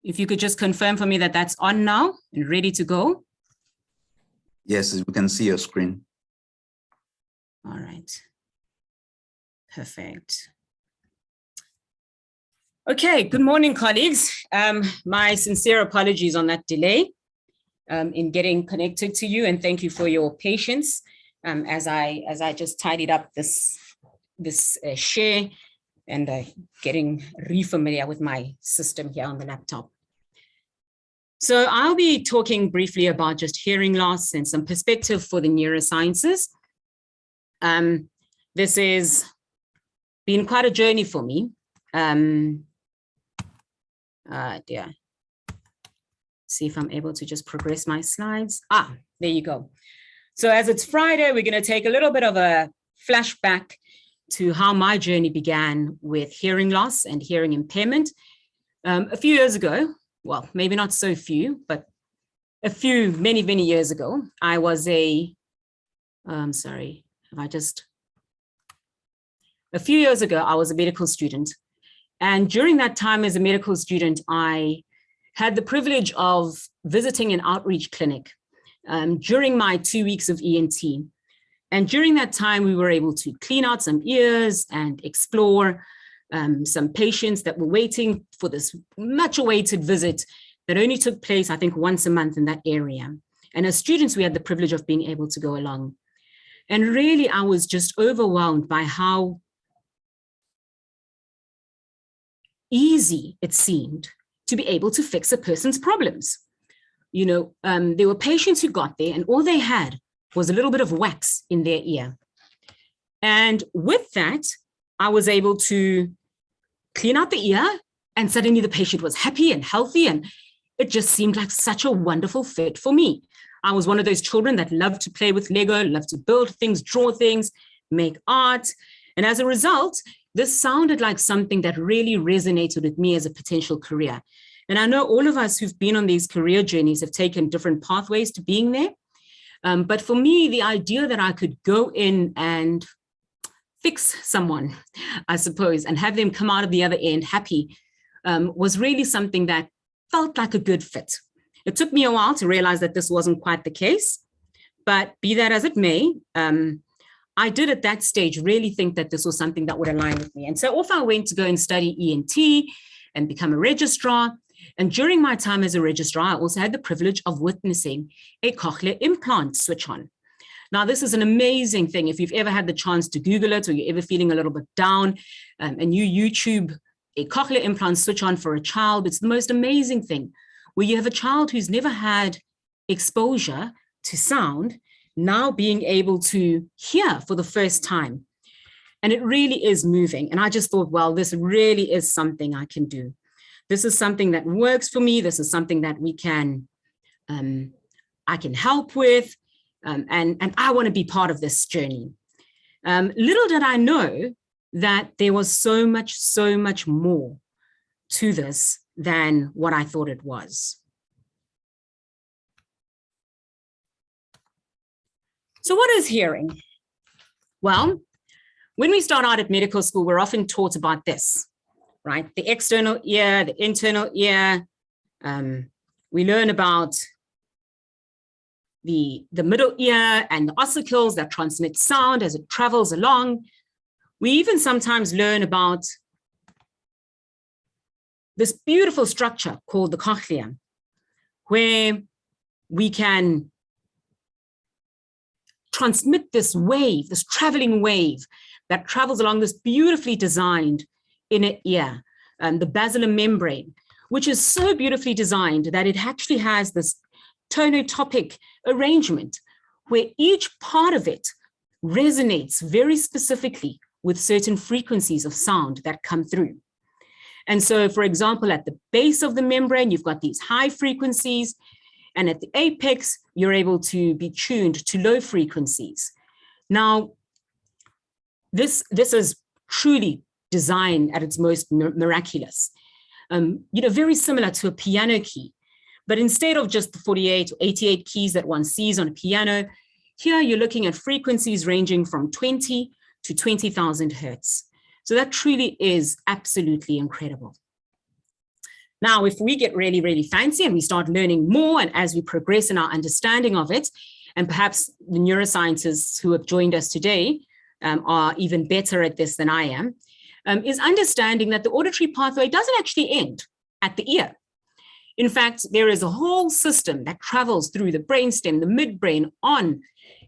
If you could just confirm for me that that's on now and ready to go. Yes, we can see your screen. All right. Perfect. Okay, good morning, colleagues. My sincere apologies on that delay in getting connected to you, and thank you for your patience as I just tidied up this share and getting re-familiar with my system here on the laptop. So I'll be talking briefly about just hearing loss and some perspective for the neurosciences. This has been quite a journey for me. See if I'm able to just progress my slides. There you go. So as it's Friday, we're going to take a little bit of a flashback to how my journey began with hearing loss and hearing impairment. A few years ago, well, maybe not so few, but many years ago, I was a few years ago, I was a medical student. And during that time as a medical student, I had the privilege of visiting an outreach clinic during my 2 weeks of ENT. And during that time, we were able to clean out some ears and explore some patients that were waiting for this much awaited visit that only took place, I think, once a month in that area. And as students, we had the privilege of being able to go along. And really, I was just overwhelmed by how easy it seemed to be able to fix a person's problems. You know, there were patients who got there and all they had was a little bit of wax in their ear. And with that, I was able to clean out the ear and suddenly the patient was happy and healthy, and it just seemed like such a wonderful fit for me. I was one of those children that loved to play with Lego, loved to build things, draw things, make art. And as a result, this sounded like something that really resonated with me as a potential career. And I know all of us who've been on these career journeys have taken different pathways to being there. But for me, the idea that I could go in and fix someone, I suppose, and have them come out of the other end happy was really something that felt like a good fit. It took me a while to realize that this wasn't quite the case, but be that as it may, I did at that stage really think that this was something that would align with me. And so off I went to go and study ENT and become a registrar. And during my time as a registrar, I also had the privilege of witnessing a cochlear implant switch on. Now, this is an amazing thing. If you've ever had the chance to Google it, or you're ever feeling a little bit down and you YouTube a cochlear implant switch on for a child, it's the most amazing thing where you have a child who's never had exposure to sound, now being able to hear for the first time. And it really is moving. And I just thought, well, this really is something I can do. This is something that works for me. This is something that I can help with. And I want to be part of this journey. Little did I know that there was so much more to this than what I thought it was. So what is hearing? Well, when we start out at medical school, we're often taught about this, right? The external ear, the internal ear. We learn about the middle ear and the ossicles that transmit sound as it travels along. We even sometimes learn about this beautiful structure called the cochlear, where we can transmit this wave, this traveling wave that travels along this beautifully designed inner ear, the basilar membrane, which is so beautifully designed that it actually has this tonotopic arrangement where each part of it resonates very specifically with certain frequencies of sound that come through. And so, for example, at the base of the membrane, you've got these high frequencies, and at the apex, you're able to be tuned to low frequencies. Now, this is truly design at its most miraculous. Very similar to a piano key. But instead of just the 48 or 88 keys that one sees on a piano, here you're looking at frequencies ranging from 20 to 20,000 hertz. So that truly is absolutely incredible. Now, if we get really, really fancy and we start learning more, and as we progress in our understanding of it, and perhaps the neuroscientists who have joined us today are even better at this than I am, is understanding that the auditory pathway doesn't actually end at the ear. In fact, there is a whole system that travels through the brainstem, the midbrain, on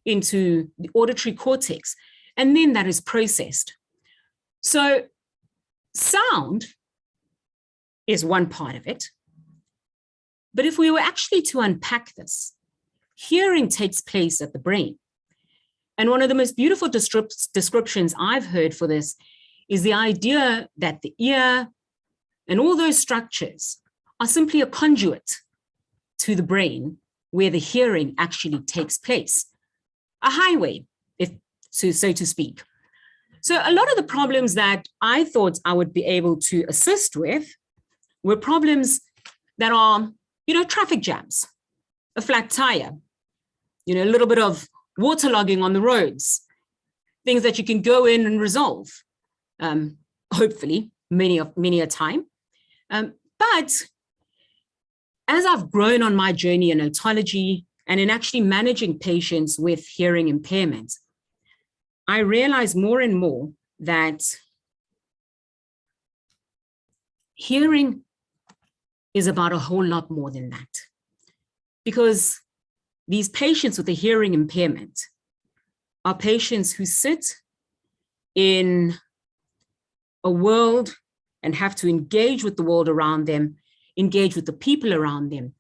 into the auditory cortex, and then that is processed. So sound is one part of it. But if we were actually to unpack this, hearing takes place at the brain. And one of the most beautiful descriptions I've heard for this is the idea that the ear and all those structures are simply a conduit to the brain where the hearing actually takes place, a highway, if so to speak. So a lot of the problems that I thought I would be able to assist with were problems that are, traffic jams, a flat tire, a little bit of waterlogging on the roads, things that you can go in and resolve, hopefully many a time. But as I've grown on my journey in otology and in actually managing patients with hearing impairment, I realize more and more that hearing is about a whole lot more than that. Because these patients with a hearing impairment are patients who sit in a world and have to engage with the world around them, engage with the people around them.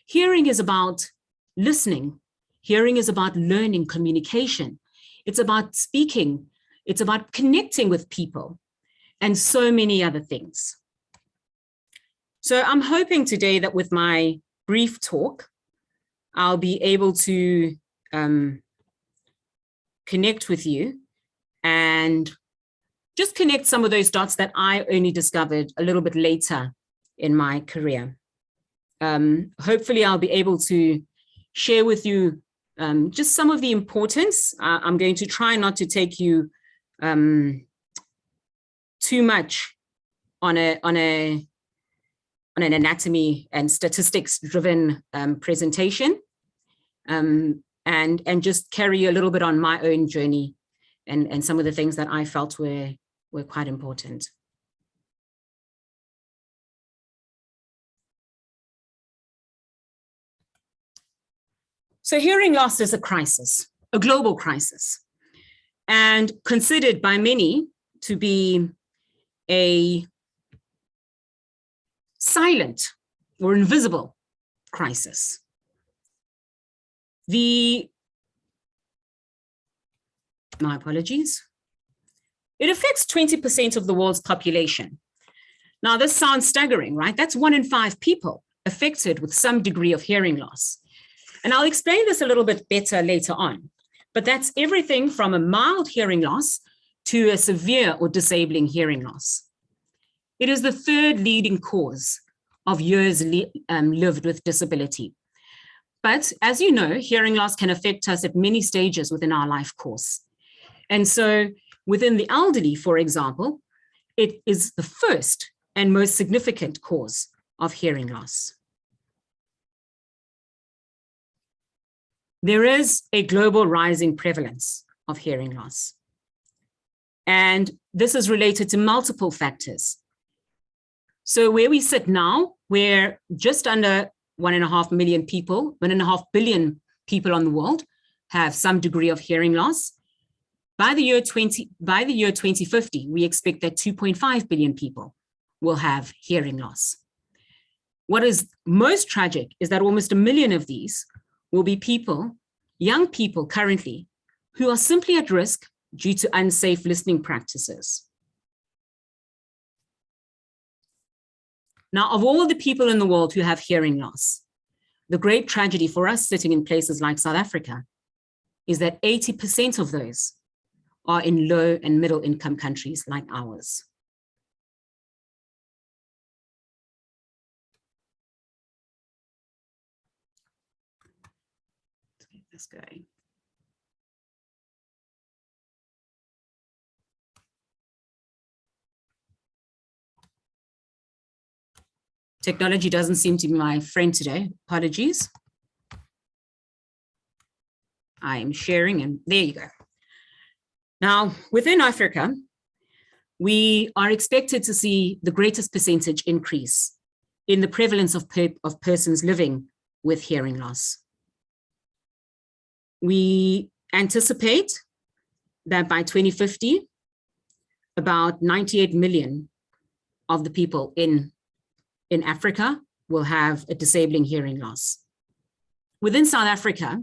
Hearing is about listening. Hearing is about learning communication. It's about speaking. It's about connecting with people and so many other things. So I'm hoping today that with my brief talk, I'll be able to connect with you and just connect some of those dots that I only discovered a little bit later in my career. Hopefully I'll be able to share with you just some of the importance. I'm going to try not to take you too much on an anatomy and statistics driven presentation, and just carry a little bit on my own journey and some of the things that I felt were quite important. So hearing loss is a crisis, a global crisis, and considered by many to be a silent or invisible crisis. My apologies. It affects 20% of the world's population. Now, this sounds staggering, right? That's 1 in 5 people affected with some degree of hearing loss. And I'll explain this a little bit better later on, but that's everything from a mild hearing loss to a severe or disabling hearing loss. It is the 3rd leading cause of years lived with disability. But as you know, hearing loss can affect us at many stages within our life course. And so within the elderly, for example, it is the first and most significant cause of hearing loss. There is a global rising prevalence of hearing loss. And this is related to multiple factors. So where we sit now, we're just under 1.5 million people, 1.5 billion people on the world have some degree of hearing loss. By the year 2050, we expect that 2.5 billion people will have hearing loss. What is most tragic is that almost 1 million of these will be people, young people currently, who are simply at risk due to unsafe listening practices. Now, of all the people in the world who have hearing loss, the great tragedy for us sitting in places like South Africa is that 80% of those are in low and middle income countries like ours. Let's get this going. Technology doesn't seem to be my friend today. Apologies. I am sharing, and there you go. Now, within Africa, we are expected to see the greatest percentage increase in the prevalence of persons living with hearing loss. We anticipate that by 2050, about 98 million of the people in Africa will have a disabling hearing loss. Within South Africa,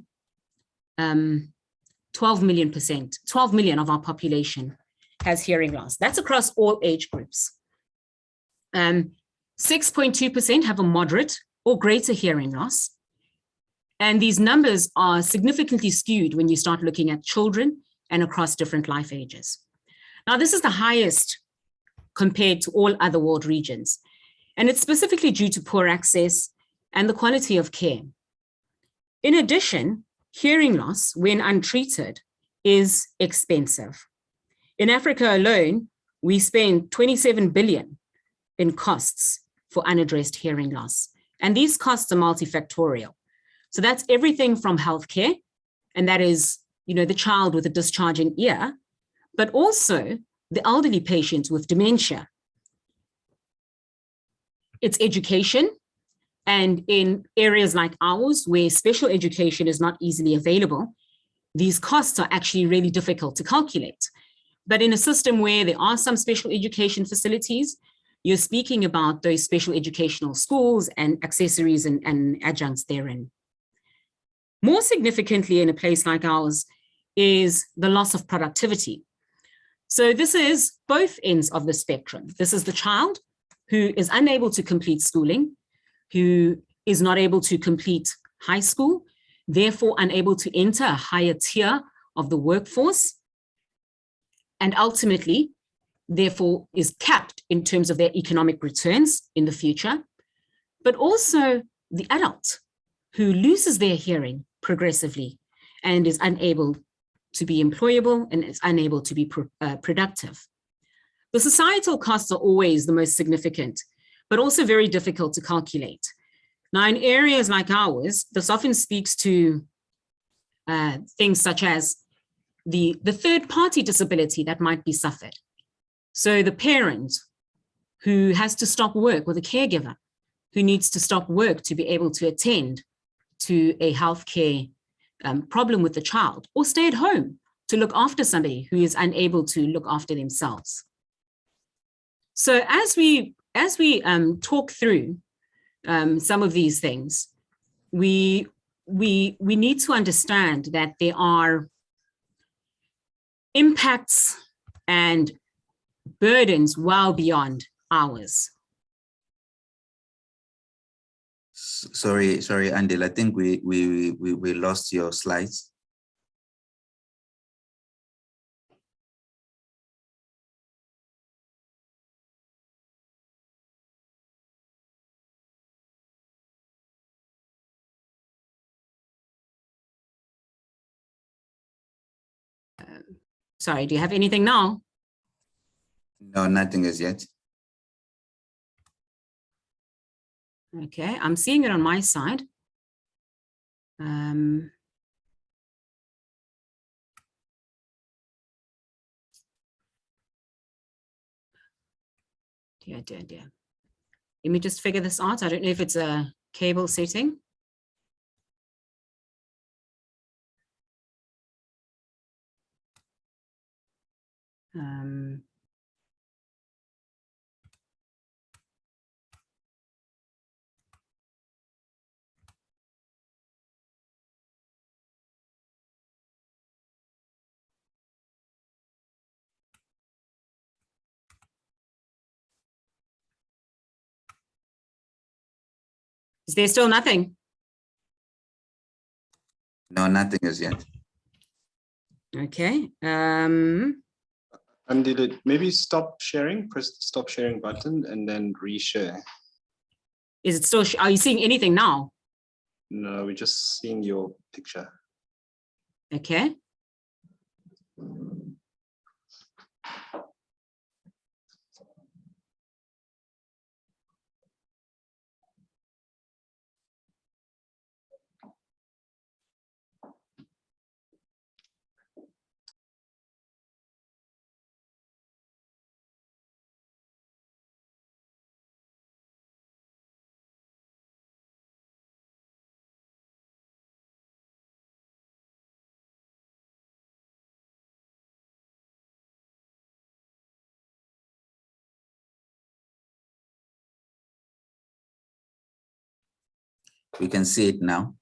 12 million of our population has hearing loss. That's across all age groups. 6.2% have a moderate or greater hearing loss. And these numbers are significantly skewed when you start looking at children and across different life ages. Now, this is the highest compared to all other world regions. And it's specifically due to poor access and the quality of care. In addition, hearing loss, when untreated, is expensive. In Africa alone, we spend 27 billion in costs for unaddressed hearing loss. And these costs are multifactorial. So that's everything from healthcare, and that is, the child with a discharging ear, but also the elderly patient with dementia. It's education, and in areas like ours, where special education is not easily available, these costs are actually really difficult to calculate. But in a system where there are some special education facilities, you're speaking about those special educational schools and accessories and adjuncts therein. More significantly, in a place like ours, is the loss of productivity. So this is both ends of the spectrum. This is the child who is unable to complete schooling, who is not able to complete high school, therefore unable to enter a higher tier of the workforce, and ultimately, therefore, is capped in terms of their economic returns in the future, but also the adult who loses their hearing progressively and is unable to be employable and is unable to be productive. The societal costs are always the most significant, but also very difficult to calculate. Now, in areas like ours, this often speaks to things such as the third-party disability that might be suffered. So the parent who has to stop work, or the caregiver who needs to stop work to be able to attend to a healthcare problem with the child, or stay at home to look after somebody who is unable to look after themselves. So as we talk through some of these things, we need to understand that there are impacts and burdens well beyond ours. Sorry, Andile, I think we lost your slides. Sorry, do you have anything now? No, nothing as yet. Okay, I'm seeing it on my side. Dear. Let me just figure this out. I don't know if it's a cable setting. Is there still nothing? No, nothing as yet. Okay. Andile, maybe stop sharing, press the stop sharing button and then reshare. Is it still, are you seeing anything now? No, we're just seeing your picture. Okay. We can see it now.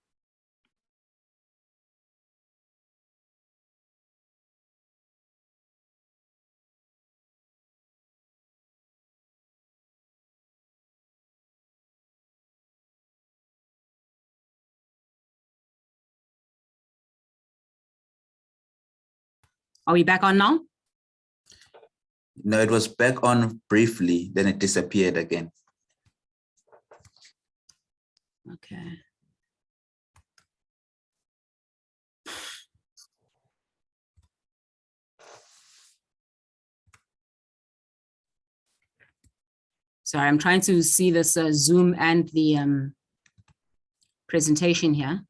Are we back on now? No, it was back on briefly, then it disappeared again. Okay. Sorry, I'm trying to see this Zoom and the presentation here.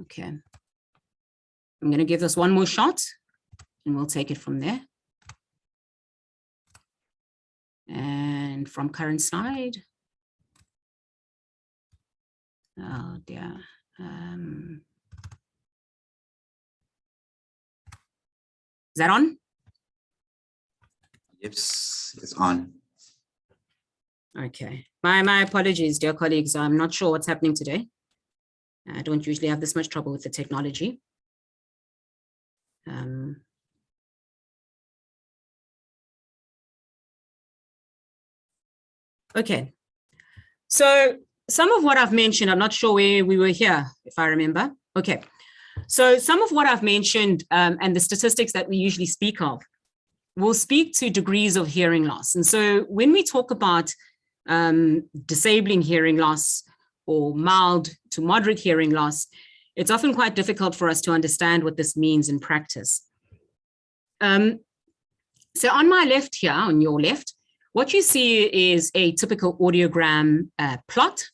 Okay. I'm going to give this one more shot and we'll take it from there. And from current slide. Oh dear. Is that on? Yes, it's on. Okay. My apologies, dear colleagues. I'm not sure what's happening today. I don't usually have this much trouble with the technology. Okay. So some of what I've mentioned, I'm not sure where we were here, if I remember. Okay. So some of what I've mentioned and the statistics that we usually speak of will speak to degrees of hearing loss. And so when we talk about disabling hearing loss or mild to moderate hearing loss, it's often quite difficult for us to understand what this means in practice. So on my left here, on your left, what you see is a typical audiogram plot.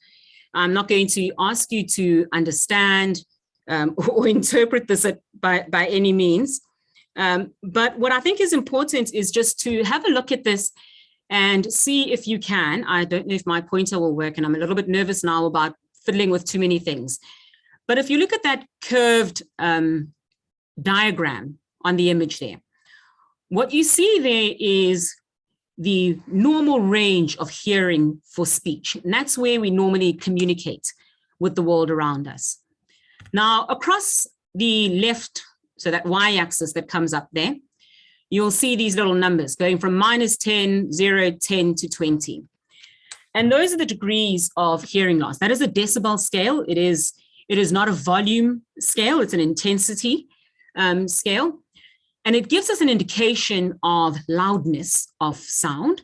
I'm not going to ask you to understand or interpret this by any means. But what I think is important is just to have a look at this and see if you can. I don't know if my pointer will work, and I'm a little bit nervous now about fiddling with too many things. But if you look at that curved diagram on the image there, what you see there is the normal range of hearing for speech. And that's where we normally communicate with the world around us. Now, across the left, so that y-axis that comes up there, you'll see these little numbers going from -10, 0, 10 to 20. And those are the degrees of hearing loss. That is a decibel scale. It is not a volume scale, it's an intensity scale. And it gives us an indication of loudness of sound.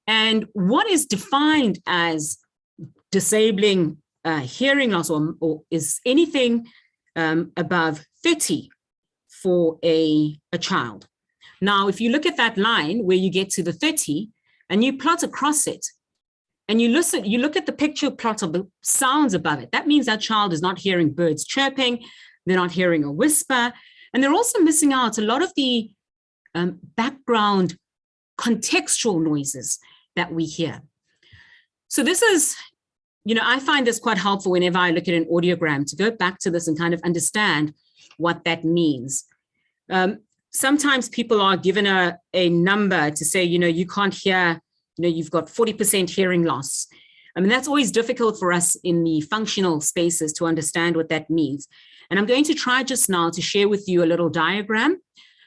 And what is defined as disabling hearing loss or is anything above 30 for a child. Now, if you look at that line where you get to the 30 and you plot across it, and you look at the picture plot of the sounds above it, that means that child is not hearing birds chirping, they're not hearing a whisper, and they're also missing out a lot of the background contextual noises that we hear. So this is, I find this quite helpful whenever I look at an audiogram to go back to this and kind of understand what that means. Sometimes people are given a number to say, you can't hear, you've got 40% hearing loss. I mean, that's always difficult for us in the functional spaces to understand what that means. And I'm going to try just now to share with you a little diagram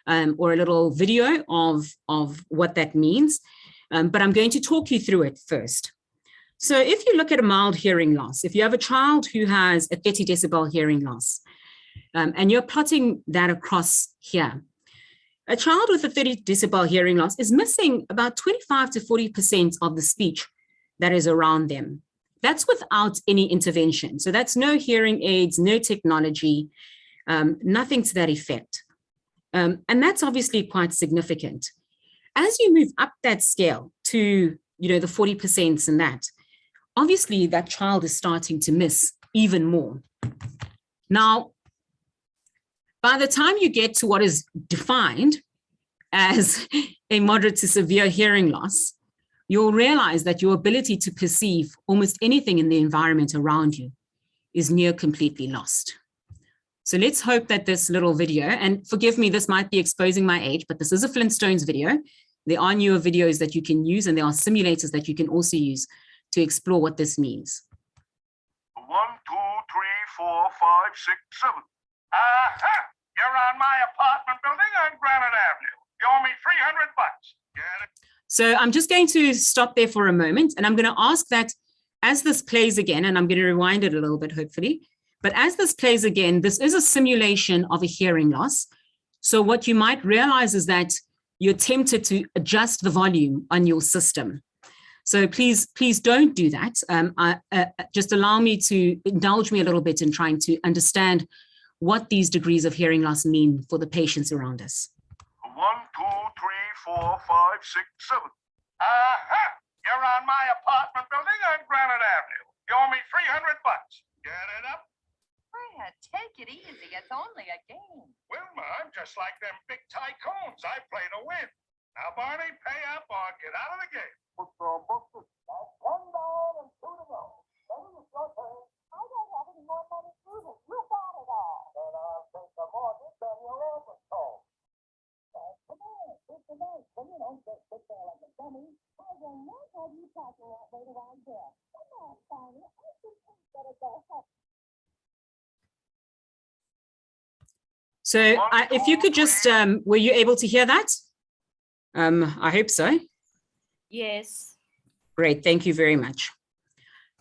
or a little video of what that means. But I'm going to talk you through it first. So if you look at a mild hearing loss, if you have a child who has a 30 decibel hearing loss, and you're plotting that across here, a child with a 30 decibel hearing loss is missing about 25 to 40% of the speech that is around them. That's without any intervention. So that's no hearing aids, no technology, nothing to that effect. And that's obviously quite significant. As you move up that scale to, the 40% and that, obviously that child is starting to miss even more. Now, by the time you get to what is defined as a moderate to severe hearing loss, you'll realize that your ability to perceive almost anything in the environment around you is near completely lost. So let's hope that this little video, and forgive me, this might be exposing my age, but this is a Flintstones video. There are newer videos that you can use, and there are simulators that you can also use to explore what this means. 1, 2, 3, 4, 5, 6, 7. Aha! You're on my apartment building on Granite Avenue. You owe me $300. Get it? So I'm just going to stop there for a moment, and I'm going to ask that as this plays again, and I'm going to rewind it a little bit, hopefully, but as this plays again, this is a simulation of a hearing loss. So what you might realize is that you're tempted to adjust the volume on your system. So please don't do that. Just allow me to indulge me a little bit in trying to understand what these degrees of hearing loss mean for the patients around us. 1, 2, 3, 4, 5, 6, 7. Aha! You're on my apartment building on Granite Avenue. You owe me $300. Get it up? Fred, take it easy. It's only a game. Wilma, I'm just like them big tycoons. I play to win. Now, Barney, pay up or get out of the game. Put your books. That's $1 and 2 to go. Then it's your turn. I don't have any more money to lose it. You got it all. Then I'll take the mortgage on your overcoat. Come on, it's the night. Come on, don't just sit there like a dummy. I will not have you talking that way to our girl. Come on, Barney. I think we better go help. So if you could just, were you able to hear that? I hope so. Yes. Great, thank you very much.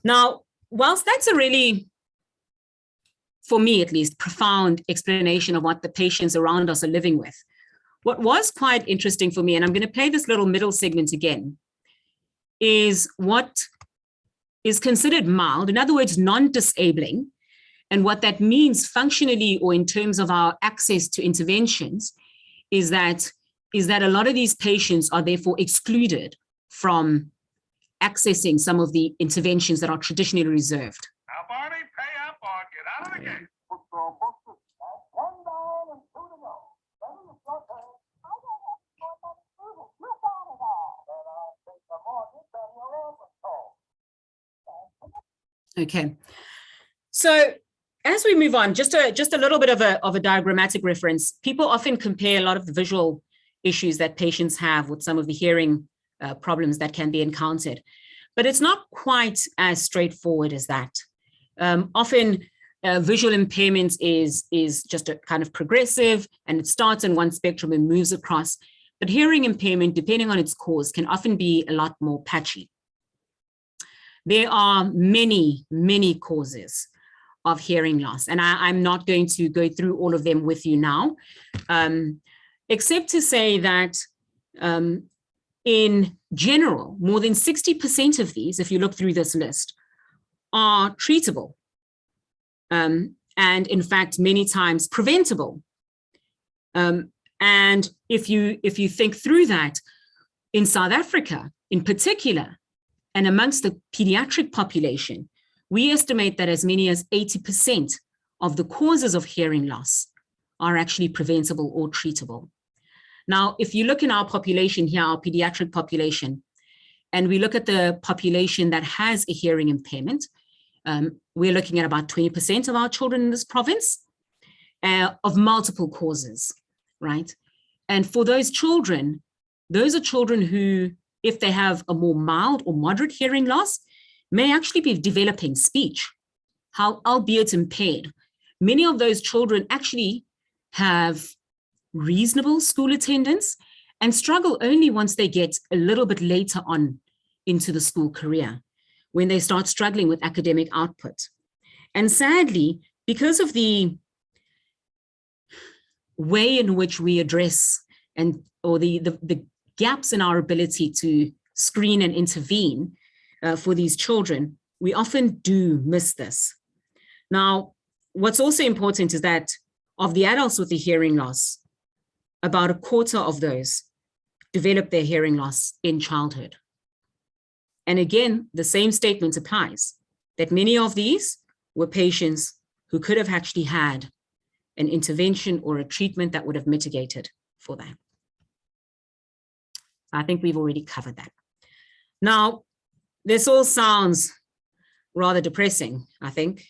Now, whilst that's a really, for me at least, profound explanation of what the patients around us are living with, what was quite interesting for me, and I'm going to play this little middle segment again, is what is considered mild, in other words, non-disabling, and what that means functionally or in terms of our access to interventions is that a lot of these patients are therefore excluded from accessing some of the interventions that are traditionally reserved. Now, Barney, pay up or get out of the game. Put your books. That's $1 and 2 to go. Then it's your turn. I don't have any more money to lose it. You got it all. Then I'll take the mortgage on your overcoat. Okay, so as we move on, just a little bit of a diagrammatic reference. People often compare a lot of the visual issues that patients have with some of the hearing problems that can be encountered, but it's not quite as straightforward as that. Often visual impairment is just a kind of progressive, and it starts in one spectrum and moves across, but hearing impairment, depending on its cause, can often be a lot more patchy. There are many, many causes of hearing loss, and I'm not going to go through all of them with you now, except to say that in general, more than 60% of these, if you look through this list, are treatable, and in fact, many times preventable. And if you think through that, in South Africa in particular, and amongst the pediatric population, we estimate that as many as 80% of the causes of hearing loss are actually preventable or treatable. Now, if you look in our population here, our pediatric population, and we look at the population that has a hearing impairment, we're looking at about 20% of our children in this province of multiple causes, right? And for those children, those are children who, if they have a more mild or moderate hearing loss, may actually be developing speech, albeit impaired. Many of those children actually have reasonable school attendance and struggle only once they get a little bit later on into the school career, when they start struggling with academic output. And sadly, because of the way in which we address or the gaps in our ability to screen and intervene for these children, we often do miss this. Now, what's also important is that of the adults with the hearing loss, about a quarter of those develop their hearing loss in childhood. And again, the same statement applies, that many of these were patients who could have actually had an intervention or a treatment that would have mitigated for that. I think we've already covered that. Now, this all sounds rather depressing, I think.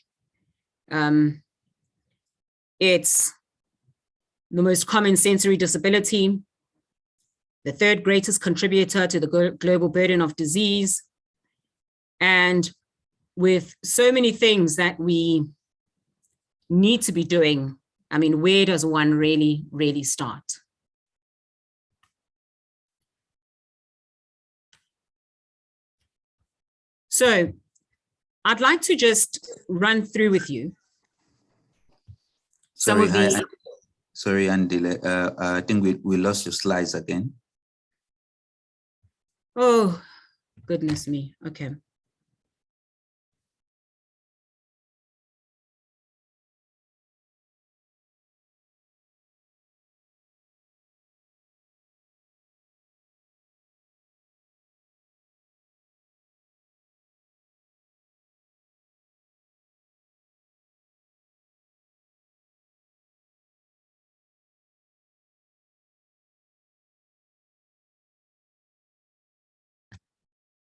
It's the most common sensory disability, the third greatest contributor to the global burden of disease. And with so many things that we need to be doing, I mean, where does one really, really start? So I'd like to just run through with you some of these. Sorry, Andile. I think we lost your slides again. Oh, goodness me. Okay.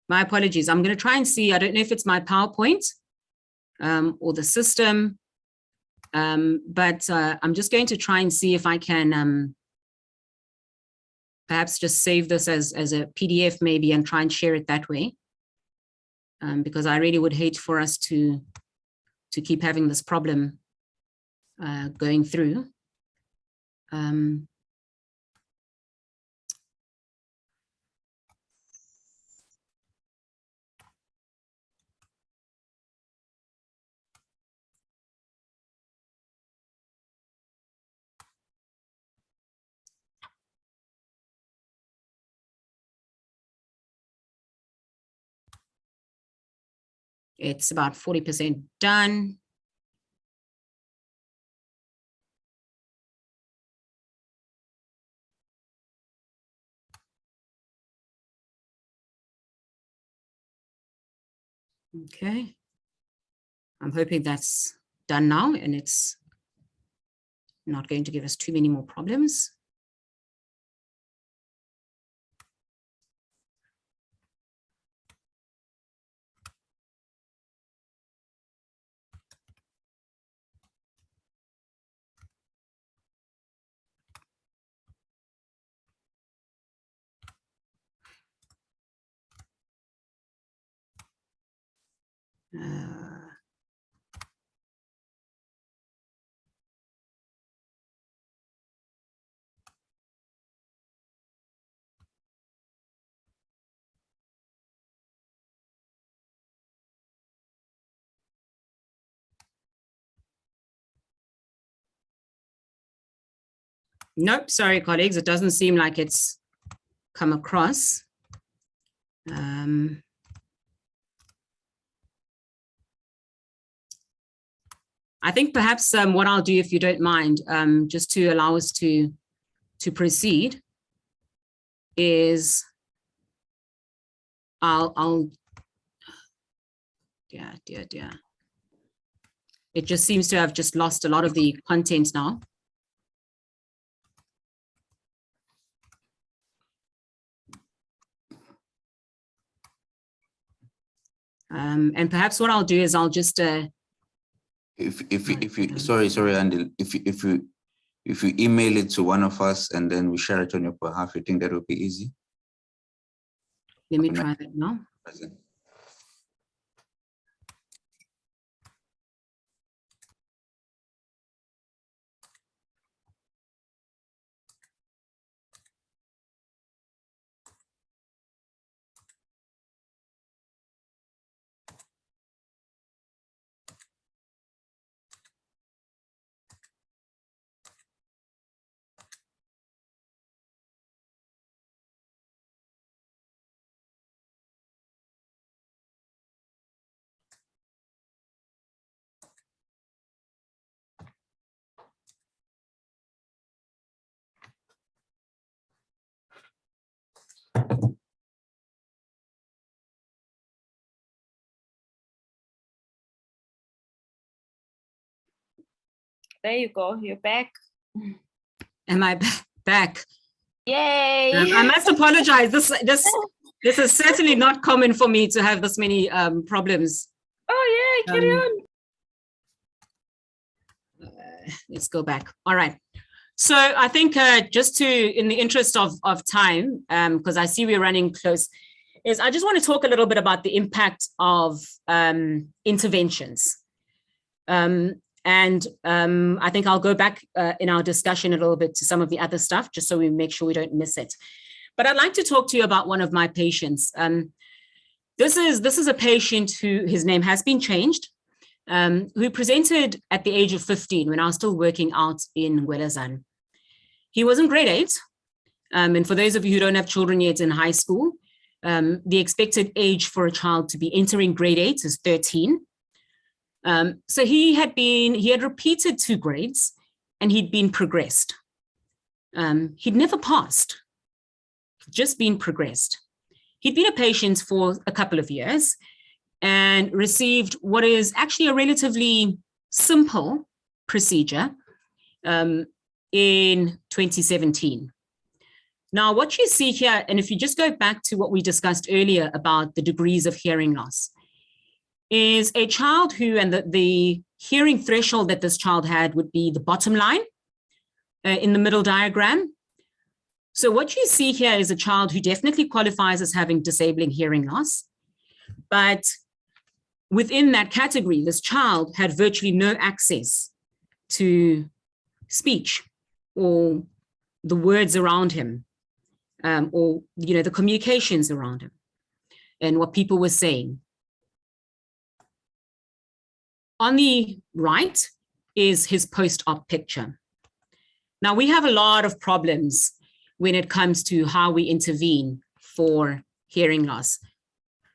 My apologies. I'm going to try and see. I don't know if it's my PowerPoint or the system, but I'm just going to try and see if I can perhaps just save this as a PDF maybe and try and share it that way, because I really would hate for us to keep having this problem going through. It's about 40% done. Okay. I'm hoping that's done now and it's not going to give us too many more problems. Nope, sorry, colleagues, it doesn't seem like it's come across. I think perhaps what I'll do, if you don't mind, just to allow us to proceed, is I'll dear. It just seems to have just lost a lot of the content now. And perhaps what I'll do is I'll just if you sorry Andy, if you email it to one of us and then we share it on your behalf, you think that would be easy? Let me try that now. There you go. You're back. Am I back? Yay! I must apologize. This is certainly not common for me to have this many problems. Oh yeah, carry on. let's go back. All right. So I think just to, in the interest of time, because I see we're running close, is I just want to talk a little bit about the impact of interventions. I think I'll go back in our discussion a little bit to some of the other stuff, just so we make sure we don't miss it. But I'd like to talk to you about one of my patients. This is a patient who, his name has been changed, who presented at the age of 15 when I was still working out in Gwelazan. He was in grade 8. And for those of you who don't have children yet in high school, the expected age for a child to be entering grade 8 is 13. So he had repeated 2 grades and he'd been progressed. He'd never passed, just been progressed. He'd been a patient for a couple of years and received what is actually a relatively simple procedure in 2017. Now, what you see here, and if you just go back to what we discussed earlier about the degrees of hearing loss, is a child who, and the hearing threshold that this child had would be the bottom line in the middle diagram. So what you see here is a child who definitely qualifies as having disabling hearing loss, but within that category, this child had virtually no access to speech or the words around him, or the communications around him and what people were saying. On the right is his post-op picture. Now, we have a lot of problems when it comes to how we intervene for hearing loss.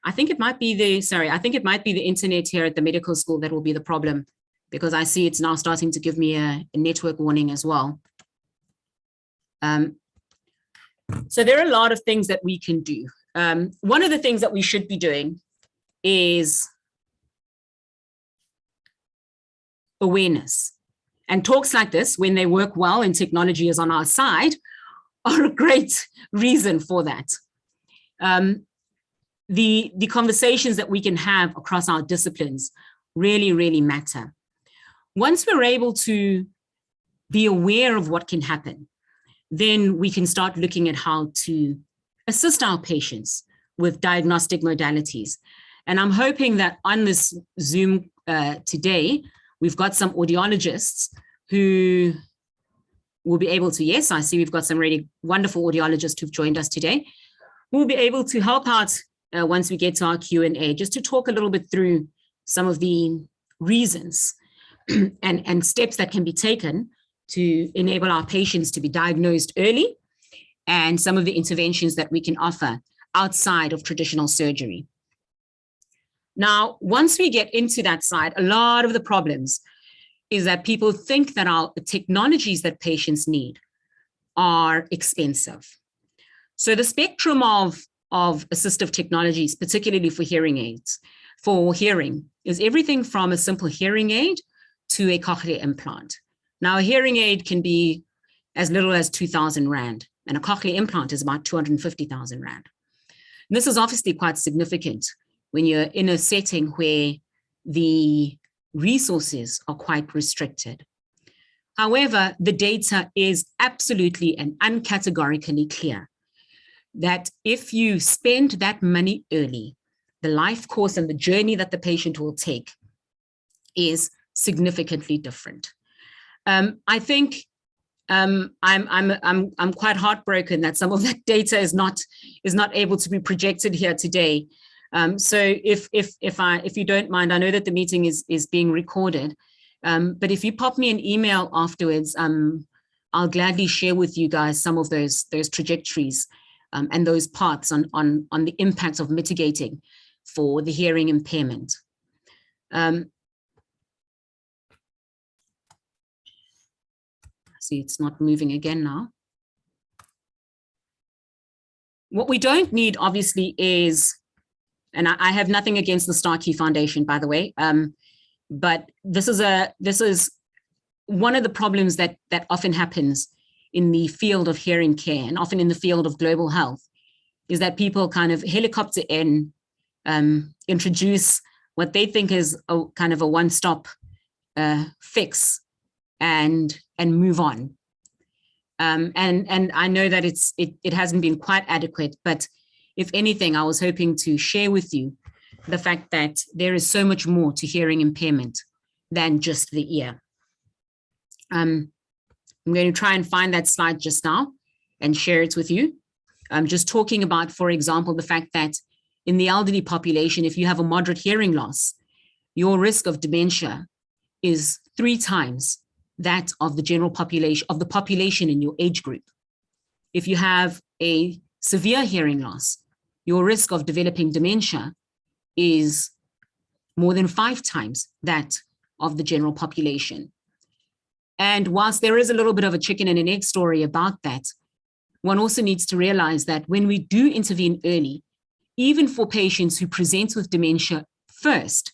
I think it might be the internet here at the medical school that will be the problem, because I see it's now starting to give me a network warning as well. So there are a lot of things that we can do. One of the things that we should be doing is awareness. And talks like this, when they work well and technology is on our side, are a great reason for that. The conversations that we can have across our disciplines really, really matter. Once we're able to be aware of what can happen, then we can start looking at how to assist our patients with diagnostic modalities. And I'm hoping that on this Zoom today, we've got some audiologists who will be able to, yes, I see we've got some really wonderful audiologists who've joined us today, who will be able to help out once we get to our Q&A, just to talk a little bit through some of the reasons and steps that can be taken to enable our patients to be diagnosed early, and some of the interventions that we can offer outside of traditional surgery. Now, once we get into that side, a lot of the problems is that people think that our technologies that patients need are expensive. So the spectrum of assistive technologies, particularly for hearing aids, for hearing, is everything from a simple hearing aid to a cochlear implant. Now, a hearing aid can be as little as 2,000 Rand, and a cochlear implant is about 250,000 Rand. And this is obviously quite significant when you're in a setting where the resources are quite restricted. However, the data is absolutely and uncategorically clear that if you spend that money early, the life course and the journey that the patient will take is significantly different. I think I'm quite heartbroken that some of that data is not able to be projected here today. So if you don't mind, I know that the meeting is being recorded, but if you pop me an email afterwards, I'll gladly share with you guys some of those trajectories and those parts on the impact of mitigating for the hearing impairment. See, it's not moving again now. What we don't need, obviously, is, and I have nothing against the Starkey Foundation, by the way, but this is one of the problems that often happens in the field of hearing care, and often in the field of global health, is that people kind of helicopter in, introduce what they think is a kind of a one-stop fix and move on. And I know that it hasn't been quite adequate, but if anything, I was hoping to share with you the fact that there is so much more to hearing impairment than just the ear. I'm going to try and find that slide just now and share it with you. I'm just talking about, for example, the fact that in the elderly population, if you have a moderate hearing loss, your risk of dementia is 3 times that of the general population, of the population in your age group. If you have a severe hearing loss, your risk of developing dementia is more than 5 times that of the general population. And whilst there is a little bit of a chicken and an egg story about that, one also needs to realize that when we do intervene early, even for patients who present with dementia first,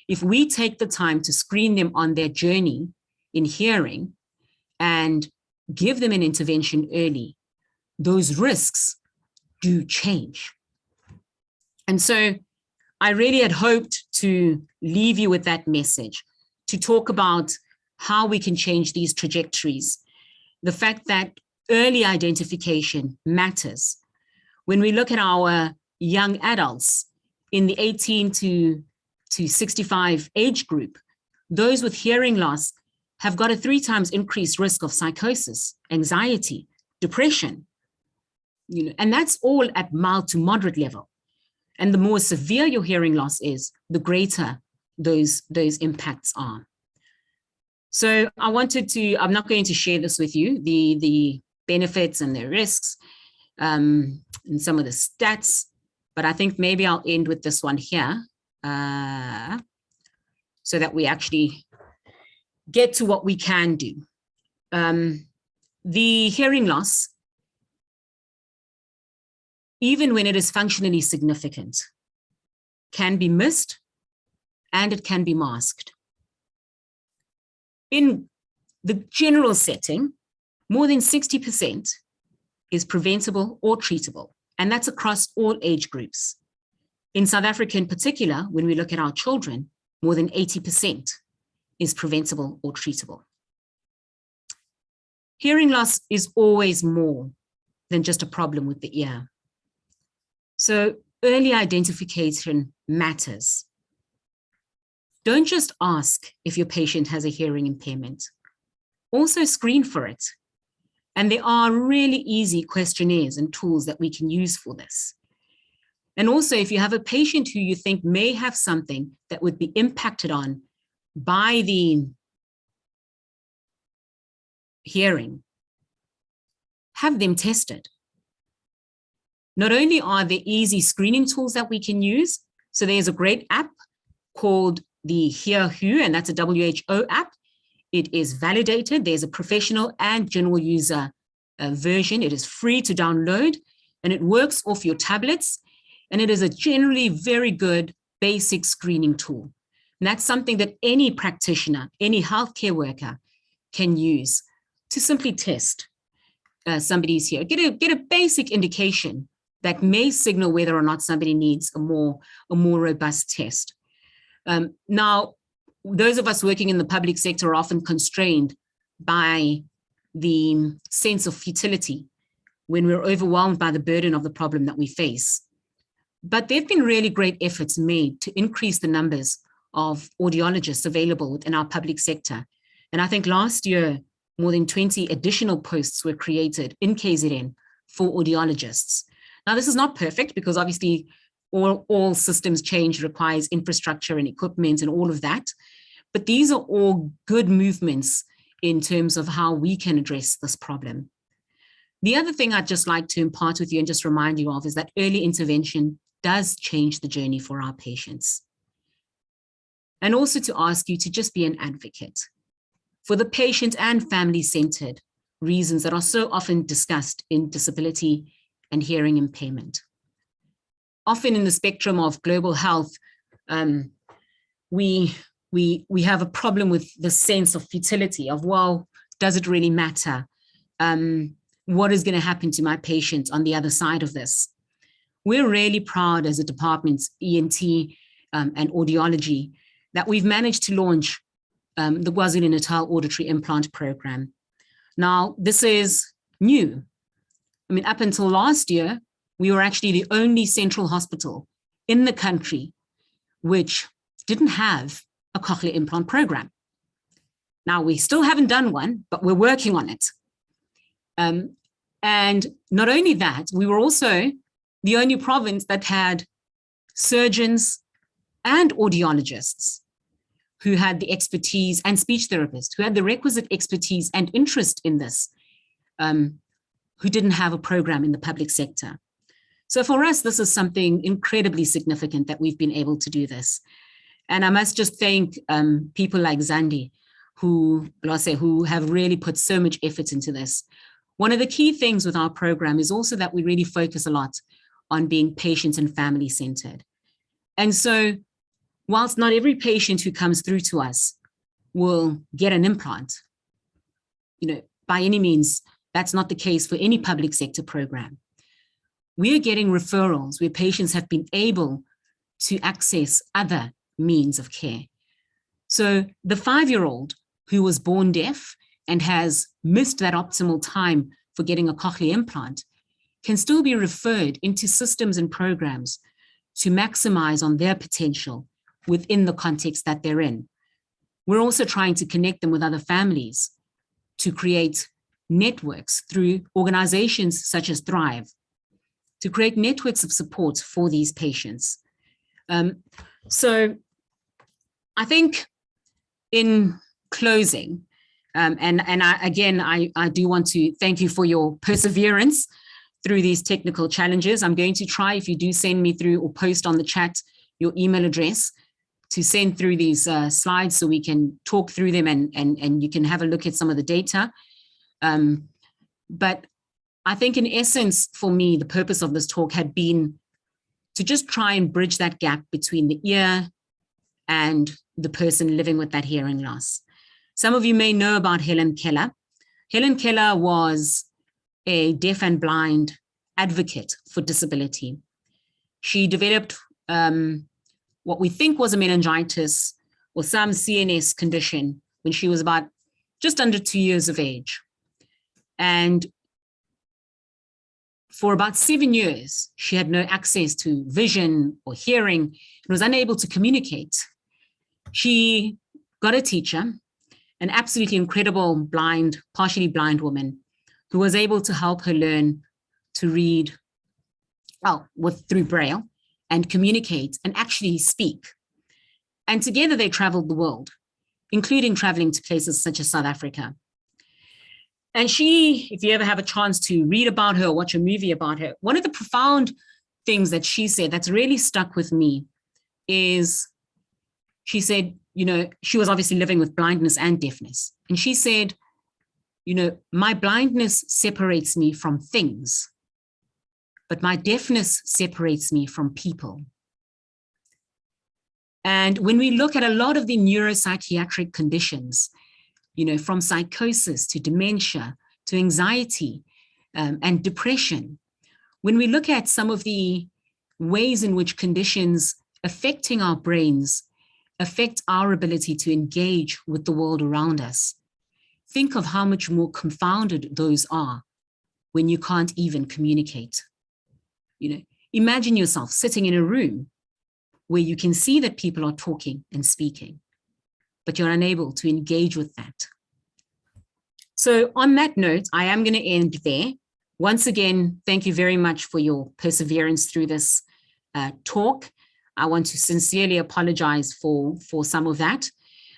if we take the time to screen them on their journey in hearing and give them an intervention early, those risks do change. And so I really had hoped to leave you with that message, to talk about how we can change these trajectories. The fact that early identification matters. When we look at our young adults in the 18 to 65 age group, those with hearing loss have got a 3 times increased risk of psychosis, anxiety, depression, and that's all at mild to moderate level. And the more severe your hearing loss is, the greater those impacts are. So I wanted to, I'm not going to share this with you, the benefits and the risks and some of the stats, but I think maybe I'll end with this one here so that we actually get to what we can do. The hearing loss, even when it is functionally significant, can be missed and it can be masked. In the general setting, more than 60% is preventable or treatable, and that's across all age groups. In South Africa in particular, when we look at our children, more than 80% is preventable or treatable. Hearing loss is always more than just a problem with the ear. So early identification matters. Don't just ask if your patient has a hearing impairment. Also screen for it. And there are really easy questionnaires and tools that we can use for this. And also, if you have a patient who you think may have something that would be impacted on by the hearing, have them tested. Not only are there easy screening tools that we can use, so there's a great app called the Hear Who, and that's a WHO app. It is validated. There's a professional and general user version. It is free to download, and it works off your tablets. And it is a generally very good basic screening tool. And that's something that any practitioner, any healthcare worker can use to simply test somebody's hearing. Get a basic indication that may signal whether or not somebody needs a more robust test. Now, those of us working in the public sector are often constrained by the sense of futility when we're overwhelmed by the burden of the problem that we face. But there have been really great efforts made to increase the numbers of audiologists available within our public sector. And I think last year, more than 20 additional posts were created in KZN for audiologists. Now, this is not perfect because obviously all systems change requires infrastructure and equipment and all of that. But these are all good movements in terms of how we can address this problem. The other thing I'd just like to impart with you and just remind you of is that early intervention does change the journey for our patients. And also to ask you to just be an advocate for the patient and family-centered reasons that are so often discussed in disability and hearing impairment. Often in the spectrum of global health, we have a problem with the sense of futility of, well, does it really matter? What is going to happen to my patient on the other side of this? We're really proud as a department, ENT and audiology, that we've managed to launch the KwaZulu-Natal Auditory Implant Program. Now, this is new. I mean, up until last year, we were actually the only central hospital in the country which didn't have a cochlear implant program. Now, we still haven't done one, but we're working on it. And not only that, we were also the only province that had surgeons and audiologists who had the expertise, and speech therapists who had the requisite expertise and interest in this, who didn't have a program in the public sector. So for us, this is something incredibly significant that we've been able to do this. And I must just thank people like Zandi, who have really put so much effort into this. One of the key things with our program is also that we really focus a lot on being patient and family centered. And so whilst not every patient who comes through to us will get an implant, by any means, that's not the case for any public sector program. We are getting referrals where patients have been able to access other means of care. So the 5-year-old who was born deaf and has missed that optimal time for getting a cochlear implant can still be referred into systems and programs to maximize on their potential within the context that they're in. We're also trying to connect them with other families to create networks through organizations such as Thrive, to create networks of support for these patients. So I think in closing, I do want to thank you for your perseverance through these technical challenges. I'm going to try, if you do send me through or post on the chat your email address, to send through these slides so we can talk through them and you can have a look at some of the data. But I think in essence, for me, the purpose of this talk had been to just try and bridge that gap between the ear and the person living with that hearing loss. Some of you may know about Helen Keller. Helen Keller was a deaf and blind advocate for disability. She developed what we think was a meningitis or some CNS condition when she was about just under 2 years of age. And for about 7 years, she had no access to vision or hearing and was unable to communicate. She got a teacher, an absolutely incredible blind, partially blind woman who was able to help her learn to read, through Braille and communicate and actually speak. And together they traveled the world, including traveling to places such as South Africa. And she, if you ever have a chance to read about her or watch a movie about her, one of the profound things that she said that's really stuck with me is, she said, she was obviously living with blindness and deafness. And she said, my blindness separates me from things, but my deafness separates me from people. And when we look at a lot of the neuropsychiatric conditions, from psychosis to dementia to anxiety and depression, when we look at some of the ways in which conditions affecting our brains affect our ability to engage with the world around us, think of how much more confounded those are when you can't even communicate. Imagine yourself sitting in a room where you can see that people are talking and speaking, but you're unable to engage with that. So on that note, I am going to end there. Once again, thank you very much for your perseverance through this talk. I want to sincerely apologize for some of that,